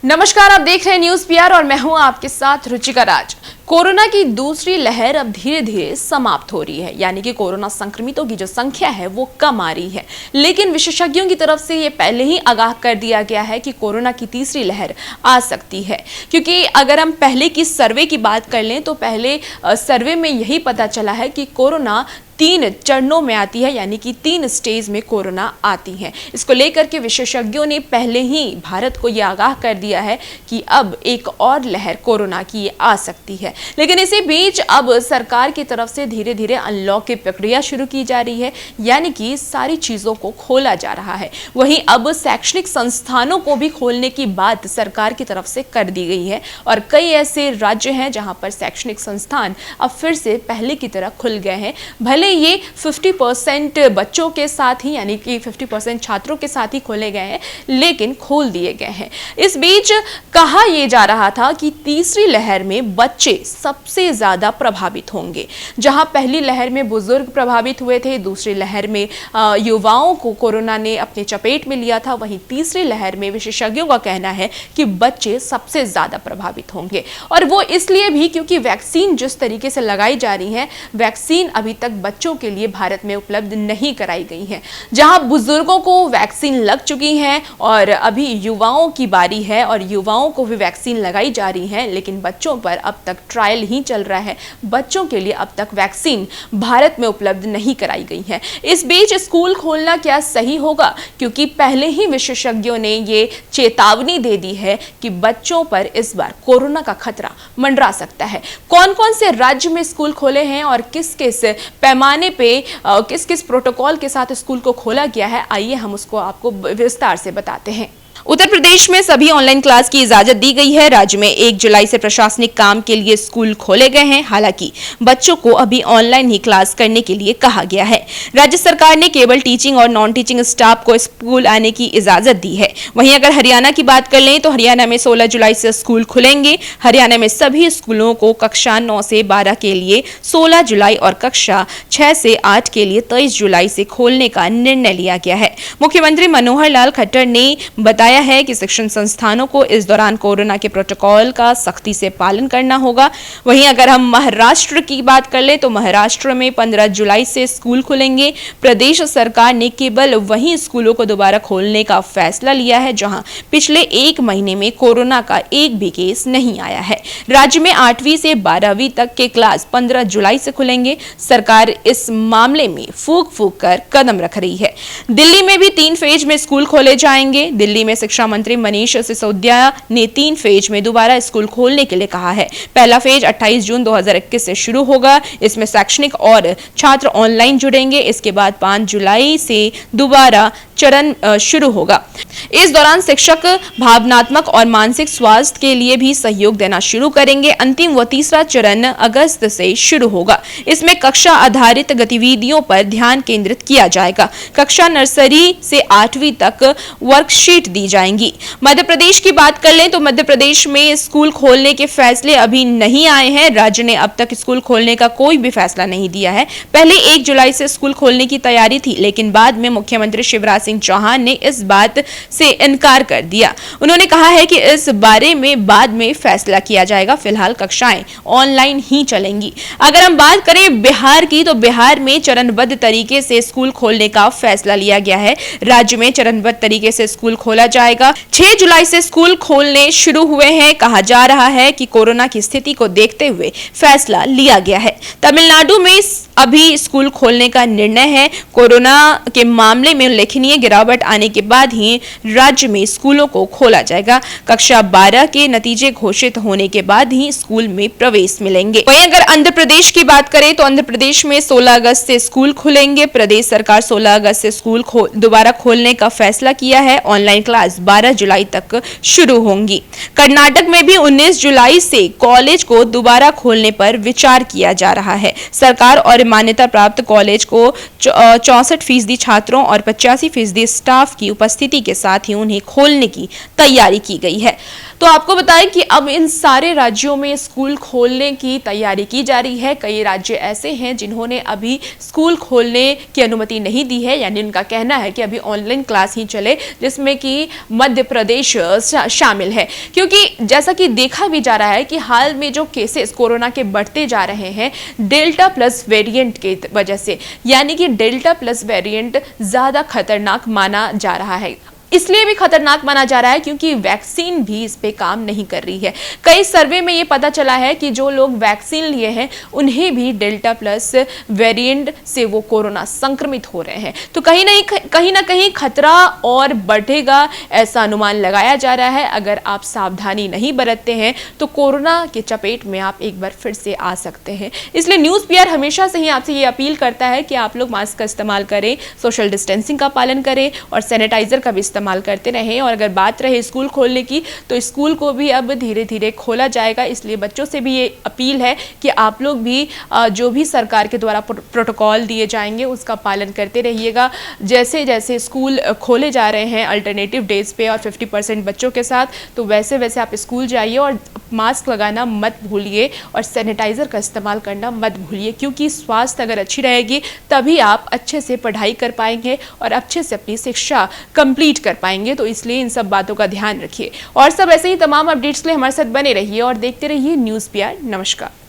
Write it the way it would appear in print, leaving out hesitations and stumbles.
नमस्कार, आप देख रहे हैं न्यूज पीआर और मैं हूं आपके साथ रुचिका राज। कोरोना की दूसरी लहर अब धीरे धीरे समाप्त हो रही है, यानी कि कोरोना संक्रमितों की जो संख्या है वो कम आ रही है। लेकिन विशेषज्ञों की तरफ से ये पहले ही आगाह कर दिया गया है कि कोरोना की तीसरी लहर आ सकती है, क्योंकि अगर हम पहले की सर्वे की बात कर लें तो पहले सर्वे में यही पता चला है कि कोरोना 3 चरणों में आती है, यानी कि 3 स्टेज में कोरोना आती है। इसको लेकर के विशेषज्ञों ने पहले ही भारत को यह आगाह कर दिया है कि अब एक और लहर कोरोना की आ सकती है। लेकिन इसी बीच अब सरकार की तरफ से धीरे धीरे अनलॉक की प्रक्रिया शुरू की जा रही है, यानी कि सारी चीजों को खोला जा रहा है। वहीं अब शैक्षणिक संस्थानों को भी खोलने की बात सरकार की तरफ से कर दी गई है और कई ऐसे राज्य हैं जहां पर शैक्षणिक संस्थान अब फिर से पहले की तरह खुल गए हैं। भले ये 50% बच्चों के साथ ही, यानी कि 50% छात्रों के साथ ही खोले गए हैं, लेकिन खोल दिए गए हैं। इस बीच कहा यह जा रहा था कि तीसरी लहर में बच्चे सबसे ज्यादा प्रभावित होंगे। जहां पहली लहर में बुजुर्ग प्रभावित हुए थे, दूसरी लहर में युवाओं को कोरोना ने अपने चपेट में लिया था, वहीं तीसरी लहर में विशेषज्ञों का कहना है कि बच्चे सबसे ज्यादा प्रभावित होंगे। और वो इसलिए भी क्योंकि वैक्सीन जिस तरीके से लगाई जा रही है, वैक्सीन अभी तक बच्चों के लिए भारत में उपलब्ध नहीं कराई गई है। जहां बुजुर्गों को वैक्सीन लग चुकी है और अभी युवाओं की बारी है और युवाओं को भी वैक्सीन लगाई जा रही है, लेकिन बच्चों पर अब तक ट्रायल ही चल रहा है। बच्चों के लिए अब तक वैक्सीन भारत में उपलब्ध नहीं कराई गई है। इस बीच स्कूल खोलना क्या सही होगा, क्योंकि पहले ही विशेषज्ञों ने ये चेतावनी दे दी है कि बच्चों पर इस बार कोरोना का खतरा मंडरा सकता है। कौन कौन से राज्य में स्कूल खोले हैं और किस किस पैमाने पे किस किस प्रोटोकॉल के साथ स्कूल को खोला गया है, आइए हम उसको आपको विस्तार से बताते हैं। उत्तर प्रदेश में सभी ऑनलाइन क्लास की इजाजत दी गई है। राज्य में 1 जुलाई से प्रशासनिक काम के लिए स्कूल खोले गए हैं। हालांकि बच्चों को अभी ऑनलाइन ही क्लास करने के लिए कहा गया है। राज्य सरकार ने केवल टीचिंग और नॉन टीचिंग स्टाफ को स्कूल आने की इजाजत दी है। वहीं अगर हरियाणा की बात कर लें तो हरियाणा में 16 जुलाई से स्कूल खुलेंगे। हरियाणा में सभी स्कूलों को कक्षा 9 से 12 के लिए 16 जुलाई और कक्षा 6 से 8 के लिए 23 जुलाई से खोलने का निर्णय लिया गया है। मुख्यमंत्री मनोहर लाल खट्टर ने बताया है कि शिक्षण संस्थानों को इस दौरान कोरोना के प्रोटोकॉल का सख्ती से पालन करना होगा। वहीं अगर हम महाराष्ट्र की बात कर ले तो महाराष्ट्र में 15 जुलाई से स्कूल खुलेंगे। प्रदेश सरकार ने केवल वहीं स्कूलों को दोबारा खोलने का फैसला लिया है जहां पिछले 1 महीने में कोरोना का एक भी केस नहीं आया है। राज्य में 8वीं से 12वीं तक के क्लास 15 जुलाई से खुलेंगे। सरकार इस मामले में फूंक फूंक कर कदम रख रही है। दिल्ली में भी 3 फेज में स्कूल खोले जाएंगे। दिल्ली में शिक्षा मंत्री मनीष सिसोदिया ने 3 फेज में दोबारा स्कूल खोलने के लिए कहा है। पहला फेज 28 जून 2021 से शुरू होगा। इसमें शैक्षणिक और छात्र ऑनलाइन जुड़ेंगे। इसके बाद 5 जुलाई से दोबारा चरण शुरू होगा। इस दौरान शिक्षक भावनात्मक और मानसिक स्वास्थ्य के लिए भी सहयोग देना शुरू करेंगे। अंतिम व तीसरा चरण अगस्त से शुरू होगा। इसमें कक्षा आधारित गतिविधियों पर ध्यान केंद्रित किया जाएगा। कक्षा नर्सरी से 8वीं तक वर्कशीट दी जाएंगी। मध्य प्रदेश की बात कर लें तो मध्य प्रदेश में स्कूल खोलने के फैसले अभी नहीं आए हैं। राज्य ने अब तक स्कूल खोलने का कोई भी फैसला नहीं दिया है। पहले 1 जुलाई से स्कूल खोलने की तैयारी थी, लेकिन बाद में मुख्यमंत्री शिवराज सिंह चौहान ने इस बात से इनकार कर दिया। उन्होंने कहा है कि इस बारे में बाद में फैसला किया जाएगा। फिलहाल कक्षाएं ऑनलाइन ही चलेंगी। अगर हम बात करें बिहार की तो बिहार में चरणबद्ध तरीके से स्कूल खोलने का फैसला लिया गया है। राज्य में चरणबद्ध तरीके से स्कूल खोला जाएगा। 6 जुलाई से स्कूल खोलने शुरू हुए हैं। कहा जा रहा है कि कोरोना की स्थिति को देखते हुए फैसला लिया गया है। तमिलनाडु में अभी स्कूल खोलने का निर्णय है। कोरोना के मामले में उल्लेखनीय गिरावट आने के बाद ही राज्य में स्कूलों को खोला जाएगा। कक्षा 12 के नतीजे घोषित होने के बाद ही स्कूल में प्रवेश मिलेंगे। वहीं अगर आंध्र प्रदेश की बात करें तो आंध्र प्रदेश में 16 अगस्त से स्कूल खुलेंगे। प्रदेश सरकार 16 अगस्त से स्कूल दोबारा खोलने का फैसला किया है। ऑनलाइन क्लास 12 जुलाई तक शुरू होंगी। कर्नाटक में भी 19 जुलाई से कॉलेज को दोबारा खोलने पर विचार किया जा रहा है। सरकार और मान्यता प्राप्त कॉलेज को 64% छात्रों और 85% स्टाफ की उपस्थिति के साथ ही उन्हें खोलने की तैयारी की गई है। तो आपको बताएं कि अब इन सारे राज्यों में स्कूल खोलने की तैयारी की जा रही है। कई राज्य ऐसे हैं जिन्होंने अभी स्कूल खोलने की अनुमति नहीं दी है, यानी उनका कहना है कि अभी ऑनलाइन क्लास ही चले, जिसमें कि मध्य प्रदेश शामिल है। क्योंकि जैसा कि देखा भी जा रहा है कि हाल में जो केसेस कोरोना के बढ़ते जा रहे हैं डेल्टा प्लस वेरिएंट की वजह से, यानी कि डेल्टा प्लस वेरिएंट ज्यादा खतरनाक माना जा रहा है। इसलिए भी खतरनाक माना जा रहा है क्योंकि वैक्सीन भी इस पे काम नहीं कर रही है। कई सर्वे में ये पता चला है कि जो लोग वैक्सीन लिए हैं उन्हें भी डेल्टा प्लस वेरिएंट से वो कोरोना संक्रमित हो रहे हैं। तो कहीं ना कहीं खतरा और बढ़ेगा, ऐसा अनुमान लगाया जा रहा है। अगर आप सावधानी नहीं बरतते हैं तो कोरोना के चपेट में आप एक बार फिर से आ सकते हैं। इसलिए न्यूज़ पीआर हमेशा से ही आपसे ये अपील करता है कि आप लोग मास्क का इस्तेमाल करें, सोशल डिस्टेंसिंग का पालन करें और सैनिटाइजर का भी इस्तेमाल करते रहें। और अगर बात रहे स्कूल खोलने की, तो स्कूल को भी अब धीरे धीरे खोला जाएगा। इसलिए बच्चों से भी ये अपील है कि आप लोग भी जो भी सरकार के द्वारा प्रोटोकॉल दिए जाएंगे उसका पालन करते रहिएगा। जैसे जैसे स्कूल खोले जा रहे हैं अल्टरनेटिव डेज पे और 50% बच्चों के साथ, तो वैसे वैसे आप स्कूल जाइए और मास्क लगाना मत भूलिए और सैनिटाइजर का इस्तेमाल करना मत भूलिए, क्योंकि स्वास्थ्य अगर अच्छी रहेगी तभी आप अच्छे से पढ़ाई कर पाएंगे और अच्छे से अपनी शिक्षा कंप्लीट कर पाएंगे। तो इसलिए इन सब बातों का ध्यान रखिए। और सब ऐसे ही तमाम अपडेट्स के लिए हमारे साथ बने रहिए और देखते रहिए न्यूज़ पीआर। नमस्कार।